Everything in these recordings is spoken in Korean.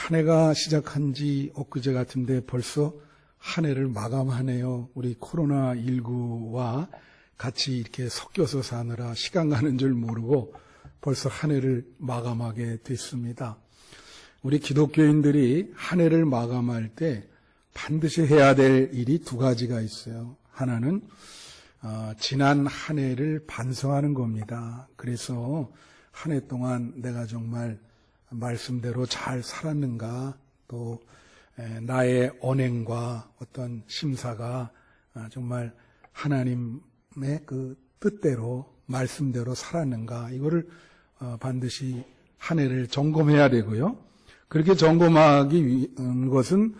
한 해가 시작한 지 엊그제 같은데 벌써 한 해를 마감하네요. 우리 코로나19와 같이 이렇게 섞여서 사느라 시간 가는 줄 모르고 벌써 한 해를 마감하게 됐습니다. 우리 기독교인들이 한 해를 마감할 때 반드시 해야 될 일이 두 가지가 있어요. 하나는 지난 한 해를 반성하는 겁니다. 그래서 한 해 동안 내가 정말 말씀대로 잘 살았는가, 또 나의 언행과 어떤 심사가 정말 하나님의 그 뜻대로 말씀대로 살았는가, 이거를 반드시 한 해를 점검해야 되고요. 그렇게 점검하기 위한 것은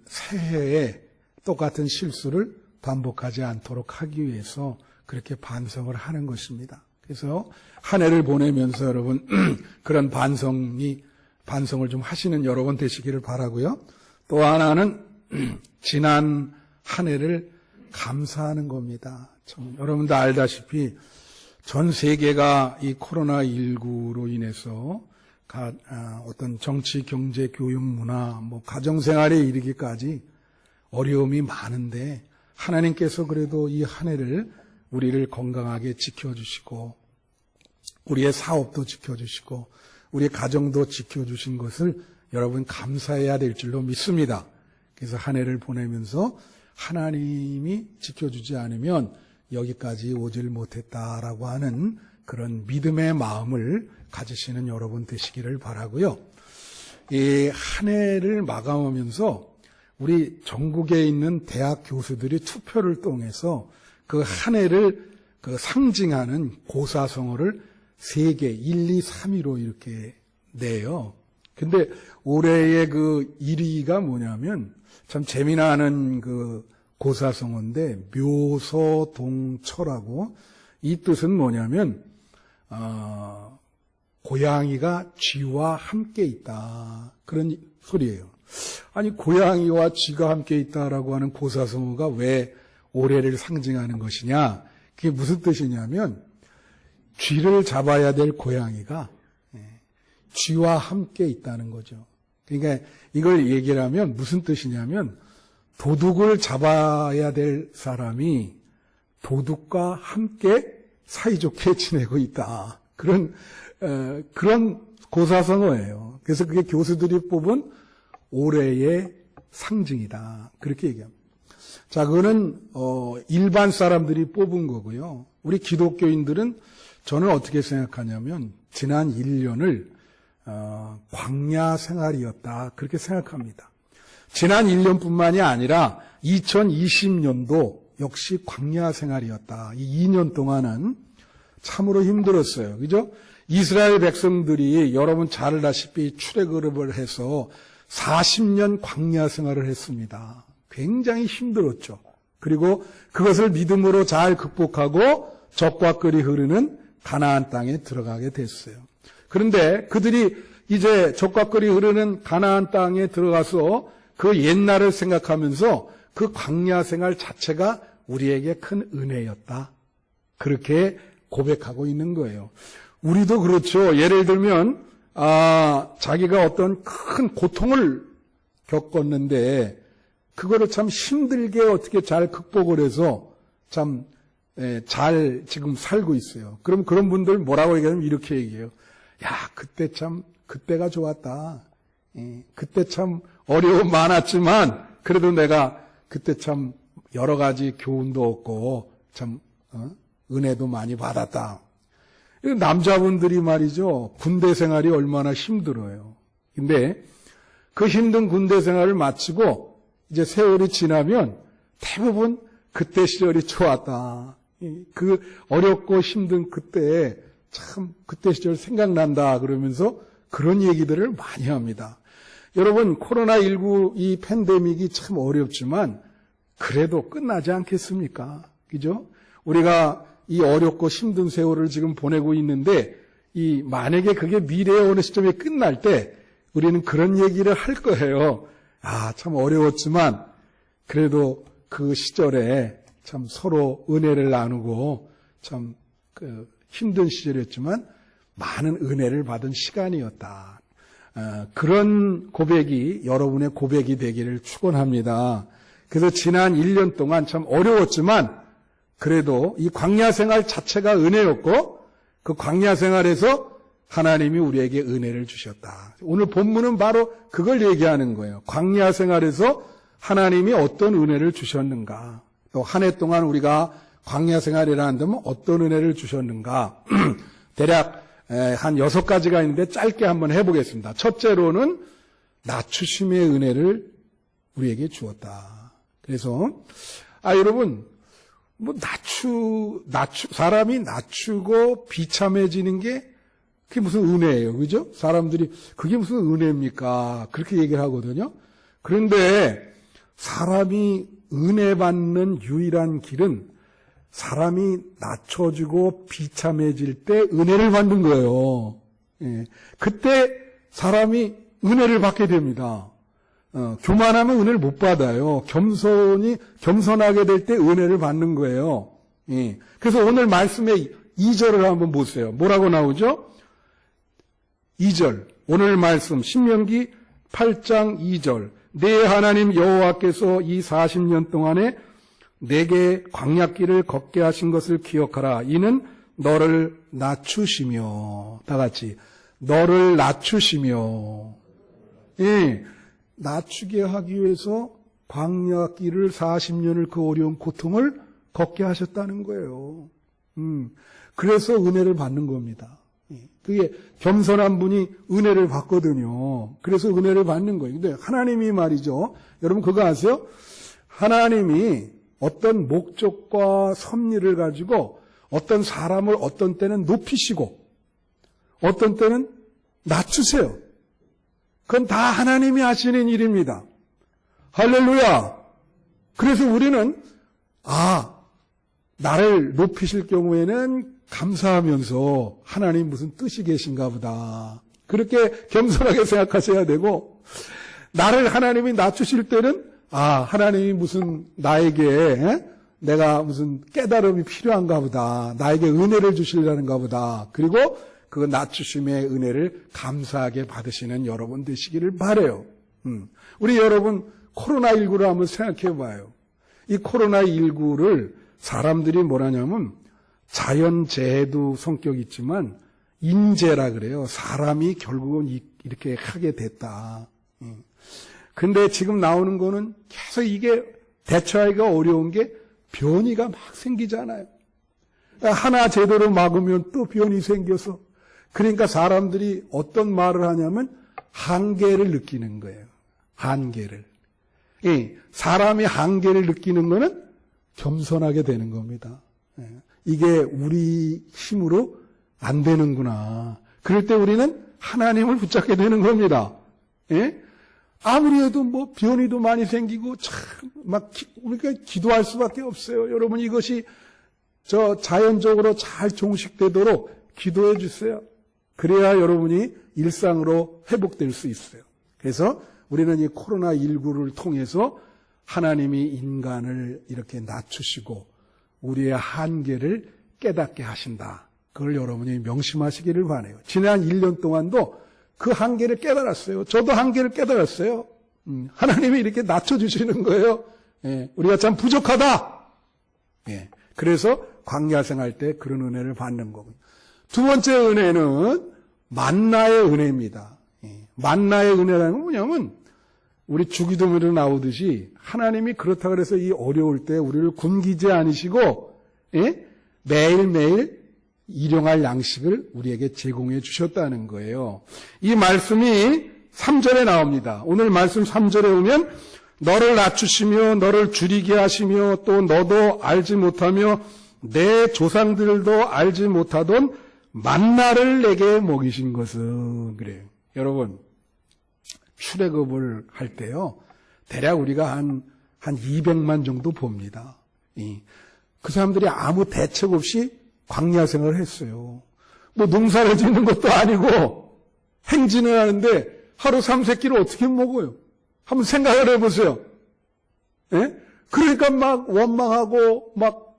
새해에 똑같은 실수를 반복하지 않도록 하기 위해서 그렇게 반성을 하는 것입니다. 그래서 한 해를 보내면서 여러분 그런 반성을 좀 하시는 여러분 되시기를 바라고요. 또 하나는 지난 한 해를 감사하는 겁니다. 참 여러분도 알다시피 전 세계가 이 코로나19로 인해서 어떤 정치, 경제, 교육, 문화, 가정생활에 이르기까지 어려움이 많은데 하나님께서 그래도 이 한 해를 우리를 건강하게 지켜주시고 우리의 사업도 지켜주시고 우리의 가정도 지켜주신 것을 여러분 감사해야 될 줄로 믿습니다. 그래서 한 해를 보내면서 하나님이 지켜주지 않으면 여기까지 오질 못했다라고 하는 그런 믿음의 마음을 가지시는 여러분 되시기를 바라고요. 이 한 해를 마감하면서 우리 전국에 있는 대학 교수들이 투표를 통해서 그 한 해를 상징하는 고사성어를 3개, 1, 2, 3위로 이렇게 내요. 근데 올해의 그 1위가 뭐냐면 참 재미나는 그 고사성어인데 묘서동처라고, 이 뜻은 뭐냐면 고양이가 쥐와 함께 있다, 그런 소리예요. 아니 고양이와 쥐가 함께 있다라고 하는 고사성어가 왜 올해를 상징하는 것이냐, 그게 무슨 뜻이냐면 쥐를 잡아야 될 고양이가 쥐와 함께 있다는 거죠. 그러니까 이걸 얘기를 하면 무슨 뜻이냐면 도둑을 잡아야 될 사람이 도둑과 함께 사이좋게 지내고 있다, 그런 고사성어예요. 그래서 그게 교수들이 뽑은 올해의 상징이다, 그렇게 얘기합니다. 자, 그거는 일반 사람들이 뽑은 거고요. 우리 기독교인들은 저는 어떻게 생각하냐면 지난 1년을 광야 생활이었다, 그렇게 생각합니다. 지난 1년뿐만이 아니라 2020년도 역시 광야 생활이었다. 이 2년 동안은 참으로 힘들었어요. 그죠? 이스라엘 백성들이 여러분 잘 알다시피 출애굽을 해서 40년 광야 생활을 했습니다. 굉장히 힘들었죠. 그리고 그것을 믿음으로 잘 극복하고 적과 꿀이 흐르는 가나안 땅에 들어가게 됐어요. 그런데 그들이 이제 적과 꿀이 흐르는 가나안 땅에 들어가서 그 옛날을 생각하면서 그 광야 생활 자체가 우리에게 큰 은혜였다, 그렇게 고백하고 있는 거예요. 우리도 그렇죠. 예를 들면 자기가 어떤 큰 고통을 겪었는데 그거를 참 힘들게 어떻게 잘 극복을 해서 참 잘 지금 살고 있어요. 그럼 그런 분들 뭐라고 얘기하면 이렇게 얘기해요. 야, 그때가 좋았다. 그때 참 어려움 많았지만 그래도 내가 그때 참 여러 가지 교훈도 얻고 참 은혜도 많이 받았다. 남자분들이 말이죠, 군대 생활이 얼마나 힘들어요. 근데 그 힘든 군대 생활을 마치고 이제 세월이 지나면 대부분 그때 시절이 좋았다, 그 어렵고 힘든 그때 참 그때 시절 생각난다, 그러면서 그런 얘기들을 많이 합니다. 여러분, 코로나19 이 팬데믹이 참 어렵지만 그래도 끝나지 않겠습니까? 그죠? 우리가 이 어렵고 힘든 세월을 지금 보내고 있는데 만약에 그게 미래의 어느 시점에 끝날 때 우리는 그런 얘기를 할 거예요. 참 어려웠지만 그래도 그 시절에 참 서로 은혜를 나누고 참 힘든 시절이었지만 많은 은혜를 받은 시간이었다. 그런 고백이 여러분의 고백이 되기를 축원합니다. 그래서 지난 1년 동안 참 어려웠지만 그래도 이 광야 생활 자체가 은혜였고 그 광야 생활에서 하나님이 우리에게 은혜를 주셨다. 오늘 본문은 바로 그걸 얘기하는 거예요. 광야 생활에서 하나님이 어떤 은혜를 주셨는가. 또 한 해 동안 우리가 광야 생활이라 한다면 어떤 은혜를 주셨는가. 대략 한 6가지가 있는데 짧게 한번 해보겠습니다. 첫째로는 낮추심의 은혜를 우리에게 주었다. 그래서 여러분 뭐 사람이 낮추고 비참해지는 게 그게 무슨 은혜예요, 그죠? 사람들이 그게 무슨 은혜입니까? 그렇게 얘기를 하거든요. 그런데 사람이 은혜 받는 유일한 길은 사람이 낮춰지고 비참해질 때 은혜를 받는 거예요. 예. 그때 사람이 은혜를 받게 됩니다. 교만하면 은혜를 못 받아요. 겸손하게 될 때 은혜를 받는 거예요. 예. 그래서 오늘 말씀의 2절을 한번 보세요. 뭐라고 나오죠? 2절. 오늘 말씀 신명기 8장 2절. 내 하나님 여호와께서 이 40년 동안에 내게 광야길을 걷게 하신 것을 기억하라. 이는 너를 낮추시며, 다 같이 너를 낮추시며, 예, 낮추게 하기 위해서 광야길을 40년을 그 어려운 고통을 걷게 하셨다는 거예요. 그래서 은혜를 받는 겁니다. 그게 겸손한 분이 은혜를 받거든요. 그래서 은혜를 받는 거예요. 근데 하나님이 말이죠. 여러분 그거 아세요? 하나님이 어떤 목적과 섭리를 가지고 어떤 사람을 어떤 때는 높이시고 어떤 때는 낮추세요. 그건 다 하나님이 하시는 일입니다. 할렐루야. 그래서 우리는 나를 높이실 경우에는 감사하면서 하나님 무슨 뜻이 계신가 보다. 그렇게 겸손하게 생각하셔야 되고, 나를 하나님이 낮추실 때는 하나님이 무슨 나에게 내가 무슨 깨달음이 필요한가 보다. 나에게 은혜를 주시려는가 보다. 그리고 그 낮추심의 은혜를 감사하게 받으시는 여러분 되시기를 바라요. 우리 여러분 코로나19를 한번 생각해 봐요. 이 코로나19를 사람들이 뭐라냐면 자연재해도 성격이 있지만 인재라 그래요. 사람이 결국은 이렇게 하게 됐다. 근데 지금 나오는 거는 계속 이게 대처하기가 어려운 게 변이가 막 생기잖아요. 하나 제대로 막으면 또 변이 생겨서 그러니까 사람들이 어떤 말을 하냐면 한계를 느끼는 거예요. 한계를. 사람이 한계를 느끼는 거는 겸손하게 되는 겁니다. 이게 우리 힘으로 안 되는구나. 그럴 때 우리는 하나님을 붙잡게 되는 겁니다. 아무리 해도 뭐 변이도 많이 생기고 우리가 기도할 수밖에 없어요. 여러분 이것이 자연적으로 잘 종식되도록 기도해 주세요. 그래야 여러분이 일상으로 회복될 수 있어요. 그래서 우리는 이 코로나19를 통해서 하나님이 인간을 이렇게 낮추시고 우리의 한계를 깨닫게 하신다. 그걸 여러분이 명심하시기를 바라요. 지난 1년 동안도 그 한계를 깨달았어요. 저도 한계를 깨달았어요. 하나님이 이렇게 낮춰주시는 거예요. 우리가 참 부족하다. 그래서 광야생활 때 그런 은혜를 받는 거고요. 두 번째 은혜는 만나의 은혜입니다. 만나의 은혜라는 건 뭐냐면 우리 주기도문에 나오듯이 하나님이 그렇다 그래서 이 어려울 때 우리를 굶기지 않으시고 매일매일 일용할 양식을 우리에게 제공해 주셨다는 거예요. 이 말씀이 3절에 나옵니다. 오늘 말씀 3절에 오면 너를 낮추시며 너를 줄이게 하시며 또 너도 알지 못하며 내 조상들도 알지 못하던 만나를 내게 먹이신 것은 그래요. 여러분 출애굽을 할 때요. 대략 우리가 한 200만 정도 봅니다. 그 사람들이 아무 대책 없이 광야 생활을 했어요. 뭐 농사를 짓는 것도 아니고 행진을 하는데 하루 3-4끼를 어떻게 먹어요? 한번 생각을 해보세요. 그러니까 막 원망하고 막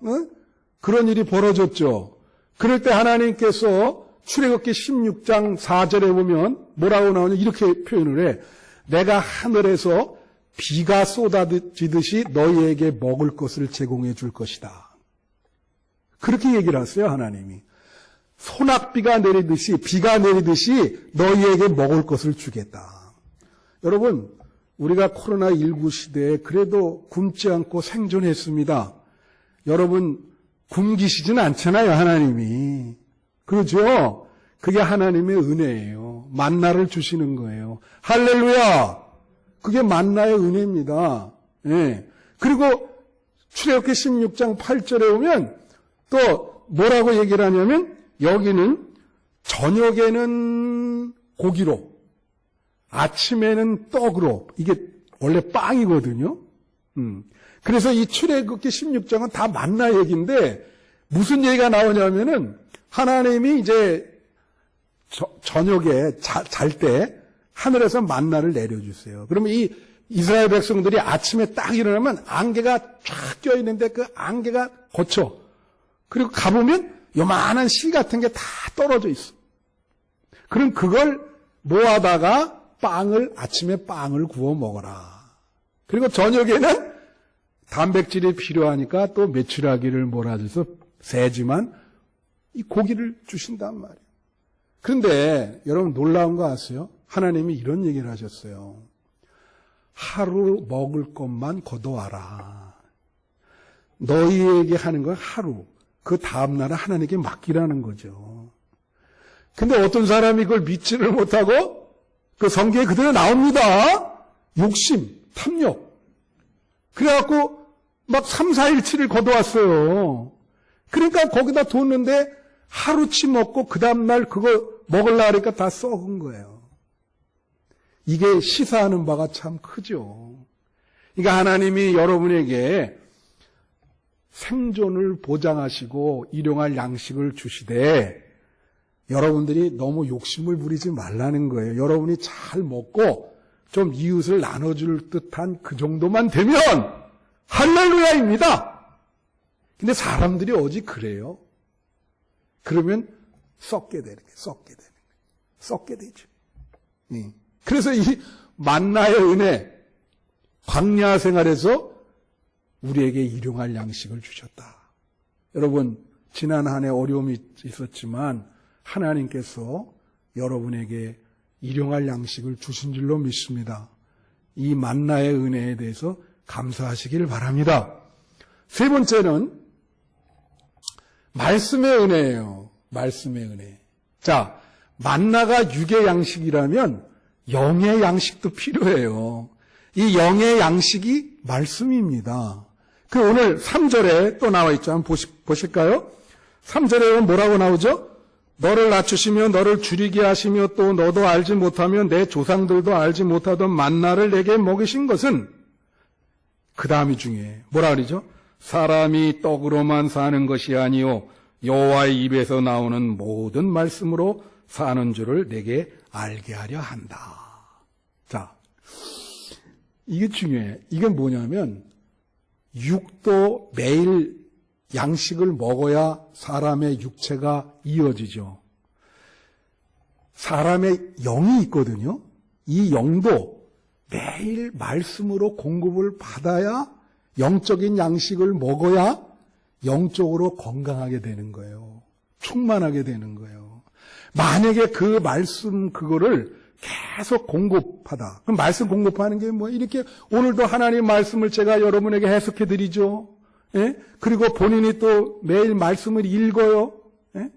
그런 일이 벌어졌죠. 그럴 때 하나님께서 출애굽기 16장 4절에 보면 뭐라고 나오냐 이렇게 표현을 해. 내가 하늘에서 비가 쏟아지듯이 너희에게 먹을 것을 제공해 줄 것이다. 그렇게 얘기를 하세요, 하나님이. 소낙비가 내리듯이, 비가 내리듯이 너희에게 먹을 것을 주겠다. 여러분, 우리가 코로나19 시대에 그래도 굶지 않고 생존했습니다. 여러분, 굶기시진 않잖아요, 하나님이. 그렇죠? 그게 하나님의 은혜예요. 만나를 주시는 거예요. 할렐루야! 그게 만나의 은혜입니다. 예. 그리고 출애굽기 16장 8절에 오면 또 뭐라고 얘기를 하냐면 여기는 저녁에는 고기로 아침에는 떡으로 이게 원래 빵이거든요. 그래서 이 출애굽기 16장은 다 만나 얘기인데 무슨 얘기가 나오냐면은 하나님이 이제 저녁에 잘 때 하늘에서 만나를 내려주세요. 그러면 이 이스라엘 백성들이 아침에 딱 일어나면 안개가 쫙 껴있는데 그 안개가 거쳐. 그리고 가보면 요만한 씨 같은 게 다 떨어져 있어. 그럼 그걸 모아다가 아침에 빵을 구워 먹어라. 그리고 저녁에는 단백질이 필요하니까 또 메추라기를 몰아줘서 세지만 이 고기를 주신단 말이에요. 그런데 여러분 놀라운 거 아세요? 하나님이 이런 얘기를 하셨어요. 하루 먹을 것만 거둬와라. 너희에게 하는 건 하루. 그 다음날은 하나님께 맡기라는 거죠. 근데 어떤 사람이 그걸 믿지를 못하고 그 성경에 그대로 나옵니다. 욕심, 탐욕. 그래갖고 막 3, 4일치를 거둬왔어요. 그러니까 거기다 뒀는데 하루치 먹고 그 다음날 그거 먹으려고 하니까 다 썩은 거예요. 이게 시사하는 바가 참 크죠. 그러니까 하나님이 여러분에게 생존을 보장하시고 일용할 양식을 주시되 여러분들이 너무 욕심을 부리지 말라는 거예요. 여러분이 잘 먹고 좀 이웃을 나눠줄 듯한 그 정도만 되면 할렐루야입니다. 근데 사람들이 어찌 그래요? 그러면 썩게 되는 거예요. 썩게 되죠. 그래서 이 만나의 은혜, 광야 생활에서 우리에게 일용할 양식을 주셨다. 여러분, 지난 한 해 어려움이 있었지만 하나님께서 여러분에게 일용할 양식을 주신 줄로 믿습니다. 이 만나의 은혜에 대해서 감사하시길 바랍니다. 세 번째는 말씀의 은혜예요. 말씀의 은혜. 자, 만나가 육의 양식이라면 영의 양식도 필요해요. 이 영의 양식이 말씀입니다. 그 오늘 3절에 또 나와 있죠. 한번 보실까요? 3절에 뭐라고 나오죠? 너를 낮추시며 너를 줄이게 하시며 또 너도 알지 못하며 내 조상들도 알지 못하던 만나를 내게 먹이신 것은 그 다음이 중요해요. 뭐라 그러죠? 사람이 떡으로만 사는 것이 아니요 여호와의 입에서 나오는 모든 말씀으로 사는 줄을 내게 알게 하려 한다. 자, 이게 중요해. 이게 뭐냐면 육도 매일 양식을 먹어야 사람의 육체가 이어지죠. 사람의 영이 있거든요. 이 영도 매일 말씀으로 공급을 받아야 영적인 양식을 먹어야 영적으로 건강하게 되는 거예요. 충만하게 되는 거예요. 만약에 그 말씀 그거를 계속 공급하다. 그럼 말씀 공급하는 게 뭐 이렇게 오늘도 하나님 말씀을 제가 여러분에게 해석해 드리죠. 예? 그리고 본인이 또 매일 말씀을 읽어요. 예?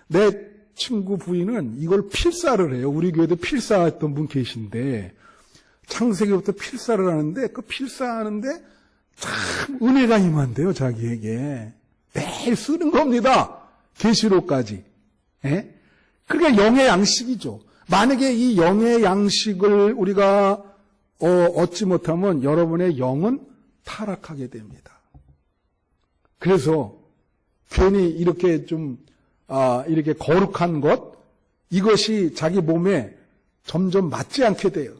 내 친구 부인은 이걸 필사를 해요. 우리 교회도 필사했던 분 계신데 창세기부터 필사를 하는데 그 필사하는데 참 은혜가 임한대요. 자기에게. 매일 쓰는 겁니다. 계시록까지. 예? 그러니까 영의 양식이죠. 만약에 이 영의 양식을 우리가 얻지 못하면 여러분의 영은 타락하게 됩니다. 그래서 괜히 이렇게 이렇게 거룩한 것, 이것이 자기 몸에 점점 맞지 않게 돼요.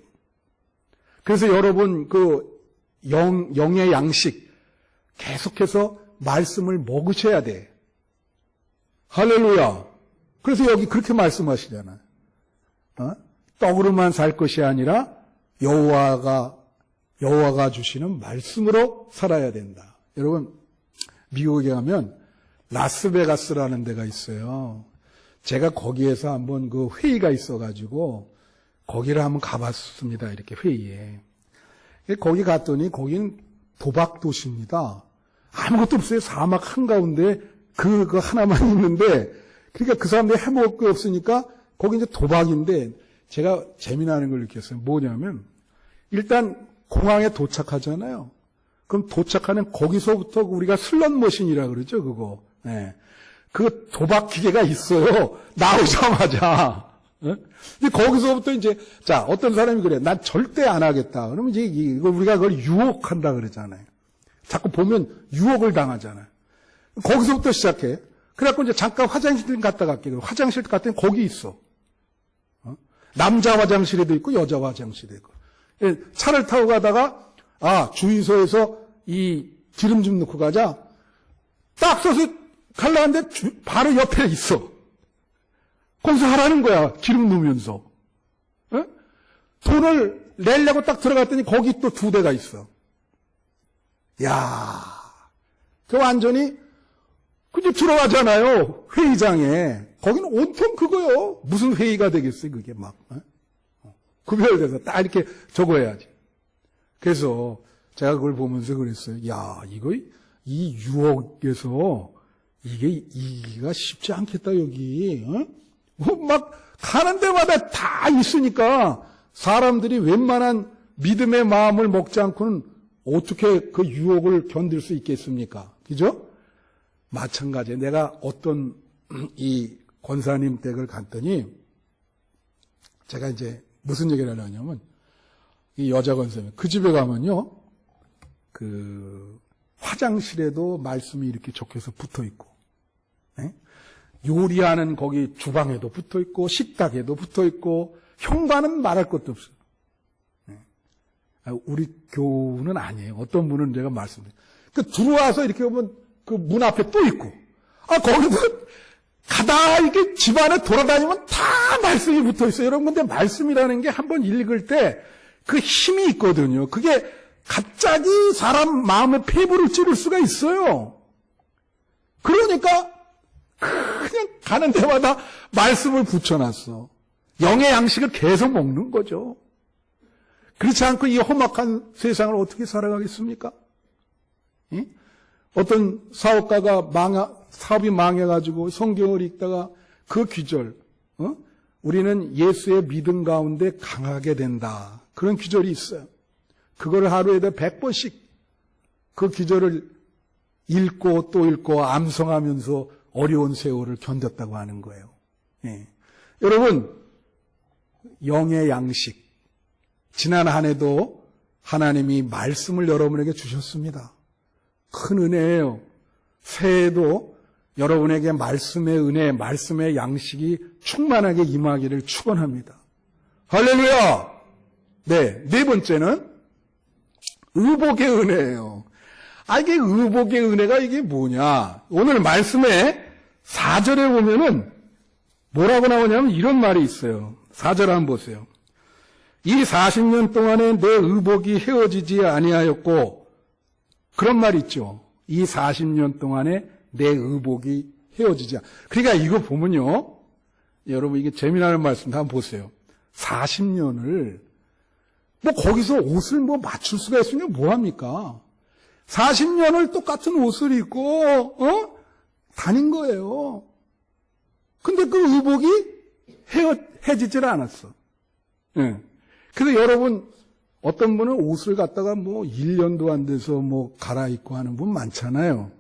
그래서 여러분 영의 양식 계속해서 말씀을 먹으셔야 돼. 할렐루야. 그래서 여기 그렇게 말씀하시잖아요. 떡으로만 살 것이 아니라 여호와가 주시는 말씀으로 살아야 된다. 여러분, 미국에 가면 라스베가스라는 데가 있어요. 제가 거기에서 한번 그 회의가 있어가지고 거기를 한번 가봤습니다. 이렇게 회의에. 거기 갔더니 거긴 도박 도시입니다. 아무것도 없어요. 사막 한가운데 그 하나만 있는데, 그러니까 그 사람들이 해먹을 게 없으니까 거기 이제 도박인데, 제가 재미나는 걸 느꼈어요. 뭐냐면, 일단 공항에 도착하잖아요. 그럼 도착하는 거기서부터 우리가 슬롯머신이라 그러죠, 그거. 네. 그 도박 기계가 있어요. 나오자마자. 네? 근데 거기서부터 이제, 자, 어떤 사람이 그래. 난 절대 안 하겠다. 그러면 이제 이거 우리가 그걸 유혹한다 그러잖아요. 자꾸 보면 유혹을 당하잖아요. 거기서부터 시작해. 그래갖고 이제 잠깐 화장실 갔다 갈게. 화장실 갔더니 거기 있어. 남자 화장실에도 있고 여자 화장실에도 있고. 차를 타고 가다가 주유소에서 이 기름 좀 넣고 가자. 딱 서서 갈라는데 바로 옆에 있어. 거기서 하라는 거야. 기름 넣으면서. 에? 돈을 내려고 딱 들어갔더니 거기 또 2대가 있어. 야, 그 완전히 그냥 들어가잖아요. 회의장에. 거기는 온통 그거요. 무슨 회의가 되겠어요, 그게 막. 구별돼서 딱 이렇게 적어야지. 그래서 제가 그걸 보면서 그랬어요. 야, 이 유혹에서 이기가 쉽지 않겠다, 여기. 막 가는 데마다 다 있으니까 사람들이 웬만한 믿음의 마음을 먹지 않고는 어떻게 그 유혹을 견딜 수 있겠습니까? 그죠? 마찬가지에 내가 어떤 이 권사님 댁을 갔더니 제가 이제 무슨 얘기를 하냐면 이 여자 권사님 그 집에 가면요 그 화장실에도 말씀이 이렇게 적혀서 붙어 있고 요리하는 거기 주방에도 붙어 있고 식탁에도 붙어 있고 현관은 말할 것도 없어요. 우리 교우는 아니에요. 어떤 분은 제가 말씀드려요. 그 들어와서 이렇게 보면 그 문 앞에 또 있고, 거기서 가다 이렇게 집 안에 돌아다니면 다 말씀이 붙어 있어요. 여러분, 근데 말씀이라는 게 한번 읽을 때 그 힘이 있거든요. 그게 갑자기 사람 마음의 폐부를 찌를 수가 있어요. 그러니까 그냥 가는 데마다 말씀을 붙여놨어. 영의 양식을 계속 먹는 거죠. 그렇지 않고 이 험악한 세상을 어떻게 살아가겠습니까? 어떤 사업가가 사업이 망해가지고 성경을 읽다가 그 귀절, 우리는 예수의 믿음 가운데 강하게 된다. 그런 귀절이 있어요. 그걸 하루에도 100번씩 그 귀절을 읽고 또 읽고 암송하면서 어려운 세월을 견뎠다고 하는 거예요. 여러분, 영의 양식. 지난 한 해도 하나님이 말씀을 여러분에게 주셨습니다. 큰 은혜예요. 새해에도 여러분에게 말씀의 은혜, 말씀의 양식이 충만하게 임하기를 축원합니다. 할렐루야! 네 번째는 의복의 은혜예요. 이게 의복의 은혜가 이게 뭐냐? 오늘 말씀에 4절에 보면은 뭐라고 나오냐면 이런 말이 있어요. 4절 한번 보세요. 이 40년 동안에 내 의복이 헤어지지 아니하였고, 그런 말 있죠. 이 40년 동안에 내 의복이 헤어지지 그러니까 이거 보면요. 여러분 이게 재미나는 말씀도 한번 보세요. 40년을 거기서 옷을 맞출 수가 있으면 뭐합니까? 40년을 똑같은 옷을 입고 다닌 거예요. 근데 그 의복이 헤어지질 않았어. 그래서 여러분 어떤 분은 옷을 갖다가 1년도 안 돼서 갈아입고 하는 분 많잖아요.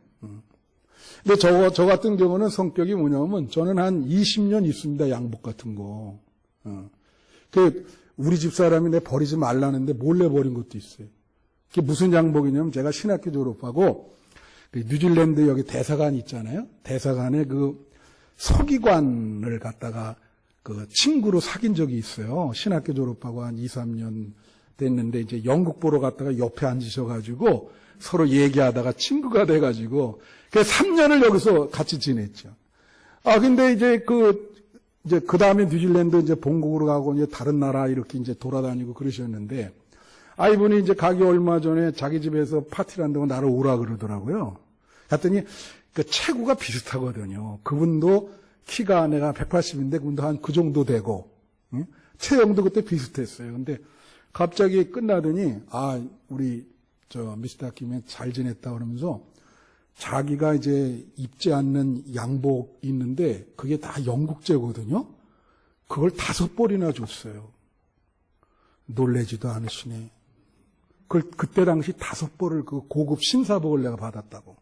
근데 저 같은 경우는 성격이 뭐냐면 저는 한 20년 있습니다. 양복 같은 거. 우리 집 사람이 내 버리지 말라는데 몰래 버린 것도 있어요. 그게 무슨 양복이냐면 제가 신학교 졸업하고 뉴질랜드 여기 대사관 있잖아요. 대사관에 그 서기관을 갖다가 그 친구로 사귄 적이 있어요. 신학교 졸업하고 한 2, 3년 됐는데 이제 영국 보러 갔다가 옆에 앉으셔가지고 서로 얘기하다가 친구가 돼가지고 그 3년을 여기서 같이 지냈죠. 근데 이제 이제 그 다음에 뉴질랜드 이제 본국으로 가고 이제 다른 나라 이렇게 이제 돌아다니고 그러셨는데, 이분이 이제 가기 얼마 전에 자기 집에서 파티를 한다고 나를 오라 그러더라고요. 그랬더니 그 체구가 비슷하거든요. 그분도 키가 내가 180인데 그분도 한 그 정도 되고, 응? 체형도 그때 비슷했어요. 근데 갑자기 끝나더니, 우리 미스터 김에 잘 지냈다 그러면서 자기가 이제 입지 않는 양복 있는데 그게 다 영국제거든요. 그걸 5벌이나 줬어요. 놀래지도 않으시네. 그걸 그때 당시 5벌을 그 고급 신사복을 내가 받았다고.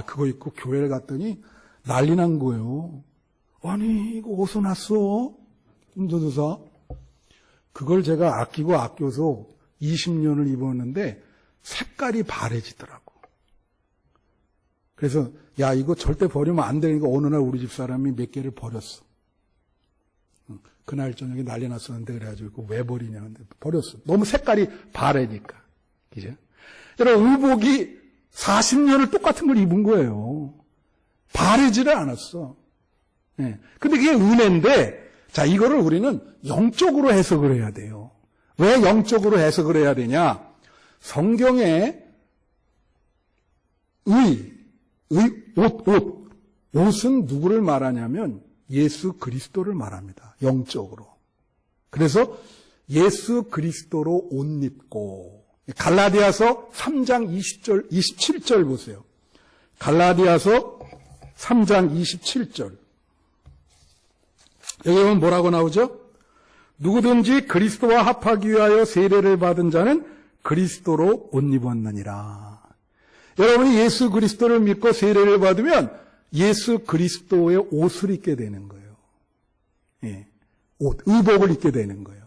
그거 입고 교회를 갔더니 난리 난 거예요. 아니, 이거 어디서 났어? 인도도사. 그걸 제가 아껴서 20년을 입었는데 색깔이 바래지더라고. 그래서 야, 이거 절대 버리면 안 되니까 어느 날 우리 집 사람이 몇 개를 버렸어. 그날 저녁에 난리 났었는데 그래가지고 왜 버리냐 근데 버렸어. 너무 색깔이 바래니까. 그죠? 여러분, 의복이 40년을 똑같은 걸 입은 거예요. 바래지를 않았어. 네. 근데 그게 은혜인데, 자, 이거를 우리는 영적으로 해석을 해야 돼요. 왜 영적으로 해석을 해야 되냐? 성경에 옷은 누구를 말하냐면 예수 그리스도를 말합니다. 영적으로. 그래서 예수 그리스도로 옷 입고, 갈라디아서 3장 27절 보세요. 갈라디아서 3장 27절. 여기 보면 뭐라고 나오죠? 누구든지 그리스도와 합하기 위하여 세례를 받은 자는 그리스도로 옷 입었느니라. 여러분이 예수 그리스도를 믿고 세례를 받으면 예수 그리스도의 옷을 입게 되는 거예요. 예, 의복을 입게 되는 거예요.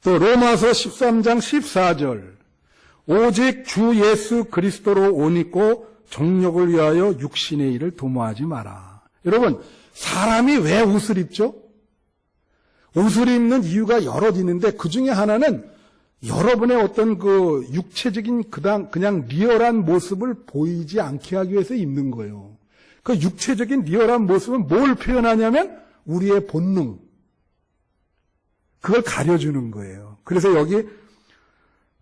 또 로마서 13장 14절. 오직 주 예수 그리스도로 옷 입고 정욕을 위하여 육신의 일을 도모하지 마라. 여러분, 사람이 왜 옷을 입죠? 옷을 입는 이유가 여럿 있는데 그 중에 하나는 여러분의 어떤 그 육체적인 그냥 리얼한 모습을 보이지 않게 하기 위해서 입는 거예요. 그 육체적인 리얼한 모습은 뭘 표현하냐면 우리의 본능. 그걸 가려주는 거예요. 그래서 여기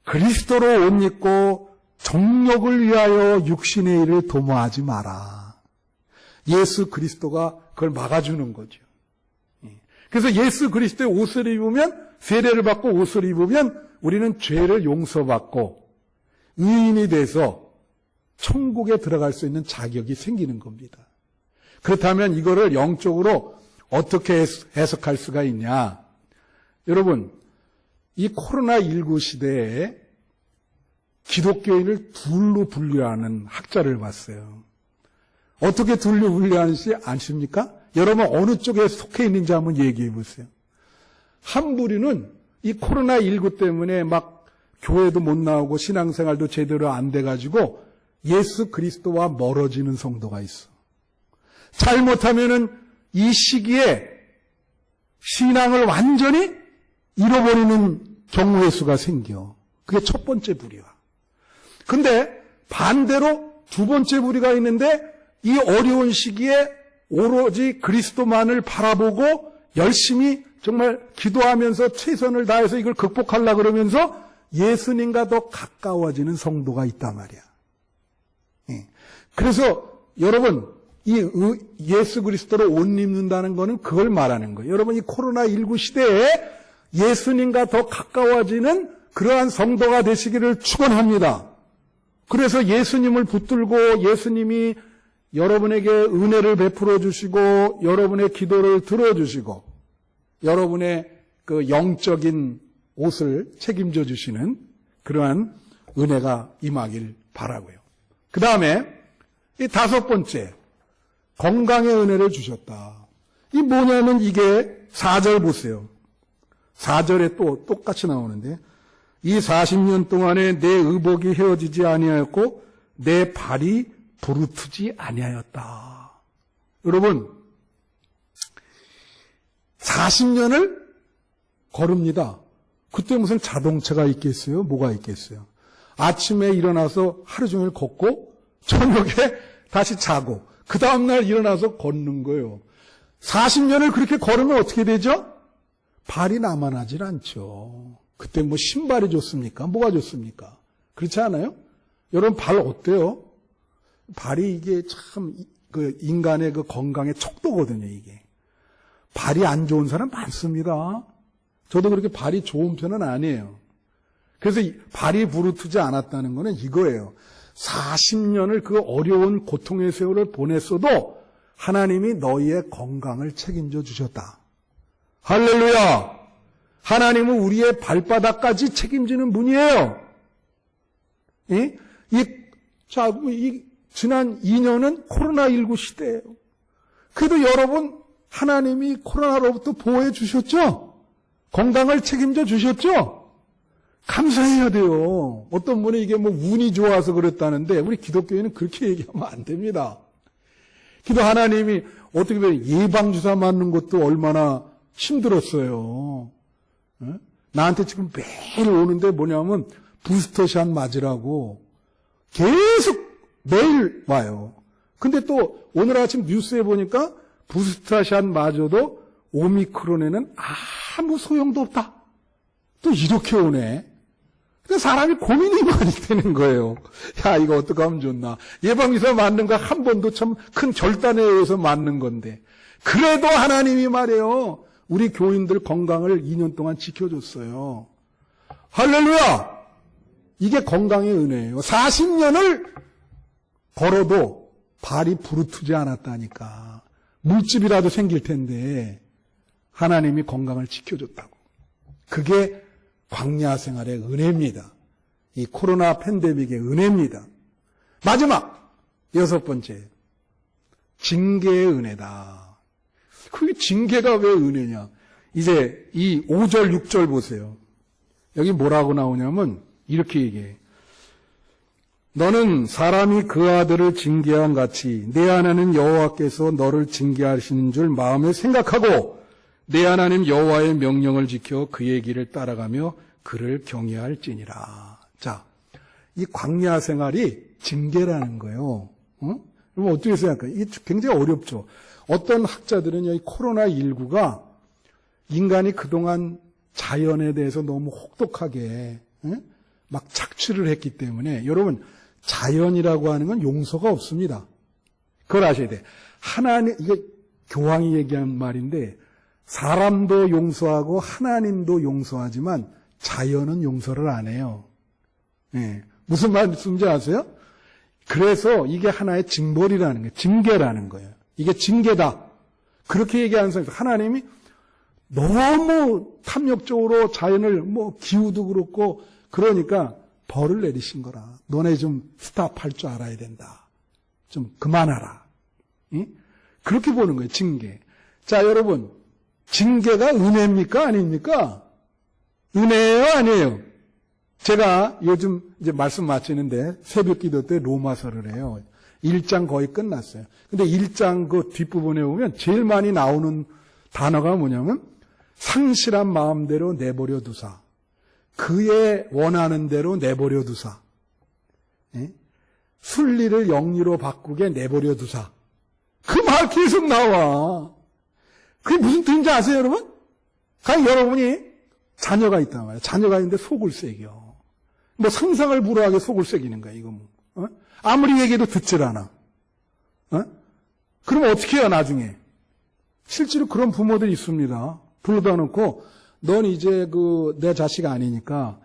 그리스도로 옷 입고 정욕을 위하여 육신의 일을 도모하지 마라. 예수 그리스도가 그걸 막아주는 거죠. 그래서 예수 그리스도의 옷을 입으면, 세례를 받고 옷을 입으면 우리는 죄를 용서받고 의인이 돼서 천국에 들어갈 수 있는 자격이 생기는 겁니다. 그렇다면 이거를 영적으로 어떻게 해석할 수가 있냐? 여러분, 이 코로나19 시대에 기독교인을 둘로 분류하는 학자를 봤어요. 어떻게 둘로 분류하는지 아십니까? 여러분 어느 쪽에 속해 있는지 한번 얘기해 보세요. 한 부류는 이 코로나19 때문에 막 교회도 못 나오고 신앙생활도 제대로 안 돼가지고 예수 그리스도와 멀어지는 성도가 있어. 잘못하면은 이 시기에 신앙을 완전히 잃어버리는 경우의 수가 생겨. 그게 첫 번째 부류야. 근데 반대로 두 번째 부류가 있는데 이 어려운 시기에 오로지 그리스도만을 바라보고 열심히 정말 기도하면서 최선을 다해서 이걸 극복하려고 그러면서 예수님과 더 가까워지는 성도가 있단 말이야. 그래서 여러분, 이 예수 그리스도로 옷 입는다는 거는 그걸 말하는 거예요. 여러분, 이 코로나19 시대에 예수님과 더 가까워지는 그러한 성도가 되시기를 축원합니다. 그래서 예수님을 붙들고 예수님이 여러분에게 은혜를 베풀어 주시고 여러분의 기도를 들어주시고 여러분의 그 영적인 옷을 책임져 주시는 그러한 은혜가 임하길 바라고요. 그 다음에 이 다섯 번째, 건강의 은혜를 주셨다. 이 뭐냐면 이게 4절 보세요. 4절에 또 똑같이 나오는데, 이 40년 동안에 내 의복이 헤어지지 아니하였고 내 발이 부르트지 아니하였다. 여러분, 40년을 걸읍니다. 그때 무슨 자동차가 있겠어요? 뭐가 있겠어요? 아침에 일어나서 하루 종일 걷고 저녁에 다시 자고 그 다음날 일어나서 걷는 거예요. 40년을 그렇게 걸으면 어떻게 되죠? 발이 남아나질 않죠. 그때 뭐 신발이 좋습니까? 뭐가 좋습니까? 그렇지 않아요? 여러분 발 어때요? 발이 이게 참 그 인간의 그 건강의 척도거든요, 이게. 발이 안 좋은 사람 많습니다. 저도 그렇게 발이 좋은 편은 아니에요. 그래서 발이 부르트지 않았다는 거는 이거예요. 40년을 그 어려운 고통의 세월을 보냈어도 하나님이 너희의 건강을 책임져 주셨다. 할렐루야! 하나님은 우리의 발바닥까지 책임지는 분이에요. 지난 2년은 코로나19 시대예요. 그래도 여러분, 하나님이 코로나로부터 보호해 주셨죠? 건강을 책임져 주셨죠? 감사해야 돼요. 어떤 분이 이게 뭐 운이 좋아서 그랬다는데 우리 기독교인은 그렇게 얘기하면 안 됩니다. 기도 하나님이 어떻게 보면 예방주사 맞는 것도 얼마나 힘들었어요. 나한테 지금 매일 오는데 뭐냐면 부스터샷 맞으라고 계속 매일 와요. 근데 또 오늘 아침 뉴스에 보니까 부스터샷 맞아도 오미크론에는 아무 소용도 없다. 또 이렇게 오네. 그래서 사람이 고민이 많이 되는 거예요. 야, 이거 어떻게 하면 좋나. 예방주사 맞는 거 한 번도 참 큰 결단에 의해서 맞는 건데. 그래도 하나님이 말이에요. 우리 교인들 건강을 2년 동안 지켜줬어요. 할렐루야! 이게 건강의 은혜예요. 40년을 걸어도 발이 부르트지 않았다니까. 물집이라도 생길 텐데 하나님이 건강을 지켜줬다고. 그게 광야 생활의 은혜입니다. 이 코로나 팬데믹의 은혜입니다. 마지막 6번째, 징계의 은혜다. 그게 징계가 왜 은혜냐? 이제 이 5절 6절 보세요. 여기 뭐라고 나오냐면 이렇게 얘기해. 너는 사람이 그 아들을 징계한 같이 내 하나님 여호와께서 너를 징계하시는 줄 마음에 생각하고 내 하나님 여호와의 명령을 지켜 그의 길을 따라가며 그를 경외할지니라. 자, 이 광야 생활이 징계라는 거예요. 그럼 어떻게 생각해요? 이게 굉장히 어렵죠. 어떤 학자들은 이 코로나19가 인간이 그동안 자연에 대해서 너무 혹독하게 막 착취를 했기 때문에 여러분 자연이라고 하는 건 용서가 없습니다. 그걸 아셔야 돼요. 하나님, 이게 교황이 얘기한 말인데 사람도 용서하고 하나님도 용서하지만 자연은 용서를 안 해요. 네. 무슨 말씀인지 아세요? 그래서 이게 하나의 징벌이라는 거예요. 징계라는 거예요. 이게 징계다. 그렇게 얘기하는 사람이 하나님이 너무 탐욕적으로 자연을 뭐 기후도 그렇고 그러니까 벌을 내리신 거라. 너네 좀 스탑할 줄 알아야 된다. 좀 그만하라. 응? 그렇게 보는 거예요. 징계. 자, 여러분. 징계가 은혜입니까? 아닙니까? 은혜예요? 아니에요? 제가 요즘 이제 말씀 마치는데 새벽 기도 때 로마서를 해요. 1장 거의 끝났어요. 근데 1장 그 뒷부분에 보면 제일 많이 나오는 단어가 뭐냐면 상실한 마음대로 내버려 두사. 그의 원하는 대로 내버려 두사. 예? 순리를 영리로 바꾸게 내버려 두사. 그 말 계속 나와. 그게 무슨 뜻인지 아세요, 여러분? 가령 여러분이 자녀가 있단 말이에요. 자녀가 있는데 속을 새겨. 뭐 상상을 불허하게 속을 새기는 거야, 이거 뭐. 아무리 얘기해도 듣질 않아. 그러면 어떻게 해요, 나중에? 실제로 그런 부모들이 있습니다. 불러다 놓고, 넌 이제 내 자식 아니니까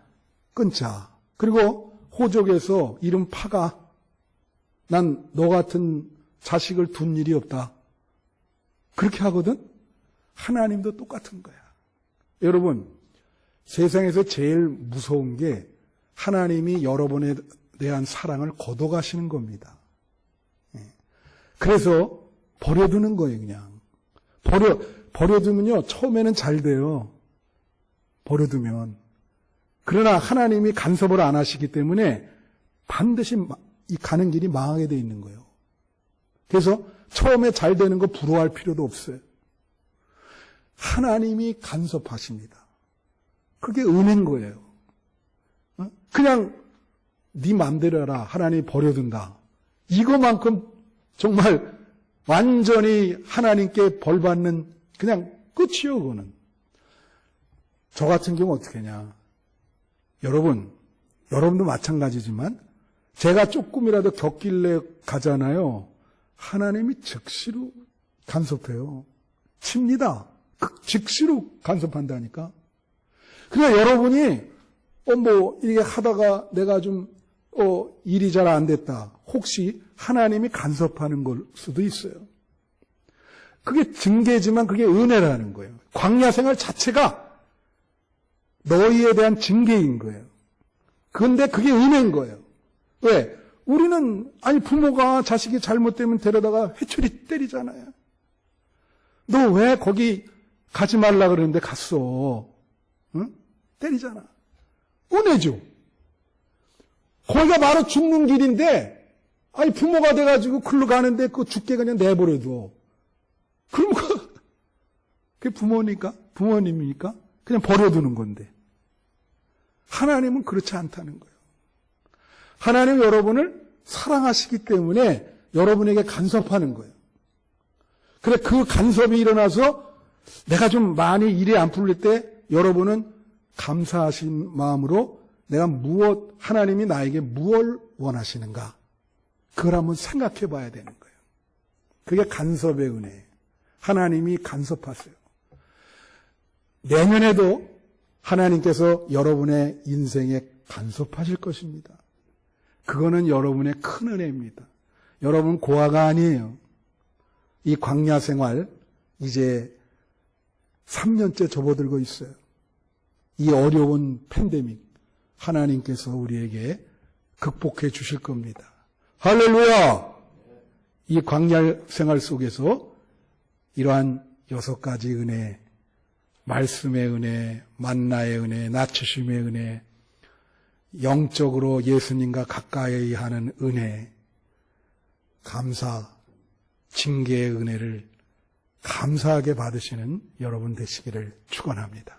끊자. 그리고 호적에서 이름 파가. 난 너 같은 자식을 둔 일이 없다. 그렇게 하거든? 하나님도 똑같은 거야. 여러분, 세상에서 제일 무서운 게 하나님이 여러분에 대한 사랑을 거둬가시는 겁니다. 그래서 버려두는 거예요, 그냥. 버려두면요, 처음에는 잘 돼요. 버려두면. 그러나 하나님이 간섭을 안 하시기 때문에 반드시 이 가는 길이 망하게 돼 있는 거예요. 그래서 처음에 잘 되는 거 부러워할 필요도 없어요. 하나님이 간섭하십니다. 그게 은혜인 거예요. 그냥 네 맘대로 해라. 하나님이 버려둔다. 이거만큼 정말 완전히 하나님께 벌받는 그냥 끝이요, 그거는. 저 같은 경우 어떻게 하냐. 여러분도 마찬가지지만 제가 조금이라도 겪길래 가잖아요. 하나님이 즉시로 간섭해요. 칩니다. 즉시로 간섭한다니까. 그러니까 여러분이 이게 하다가 내가 좀 일이 잘 안 됐다. 혹시 하나님이 간섭하는 걸 수도 있어요. 그게 징계지만 그게 은혜라는 거예요. 광야 생활 자체가 너희에 대한 징계인 거예요. 그런데 그게 은혜인 거예요. 왜? 우리는 부모가 자식이 잘못되면 데려다가 회초리 때리잖아요. 너 왜 거기 가지 말라 그러는데 갔어? 응? 때리잖아. 은혜죠. 거기가 바로 죽는 길인데 부모가 돼가지고 글로 가는데 그 죽게 그냥 내버려둬. 그럼 그게 부모님입니까? 그냥 버려두는 건데. 하나님은 그렇지 않다는 거예요. 하나님은 여러분을 사랑하시기 때문에 여러분에게 간섭하는 거예요. 그래, 그 간섭이 일어나서 내가 좀 많이 일이 안 풀릴 때 여러분은 감사하신 마음으로 하나님이 나에게 무엇을 원하시는가? 그걸 한번 생각해 봐야 되는 거예요. 그게 간섭의 은혜예요. 하나님이 간섭하세요. 내년에도 하나님께서 여러분의 인생에 간섭하실 것입니다. 그거는 여러분의 큰 은혜입니다. 여러분 고아가 아니에요. 이 광야 생활 이제 3년째 접어들고 있어요. 이 어려운 팬데믹 하나님께서 우리에게 극복해 주실 겁니다. 할렐루야! 이 광야 생활 속에서 이러한 6가지 은혜, 말씀의 은혜, 만나의 은혜, 낮추심의 은혜, 영적으로 예수님과 가까이 하는 은혜, 감사, 징계의 은혜를 감사하게 받으시는 여러분 되시기를 축원합니다.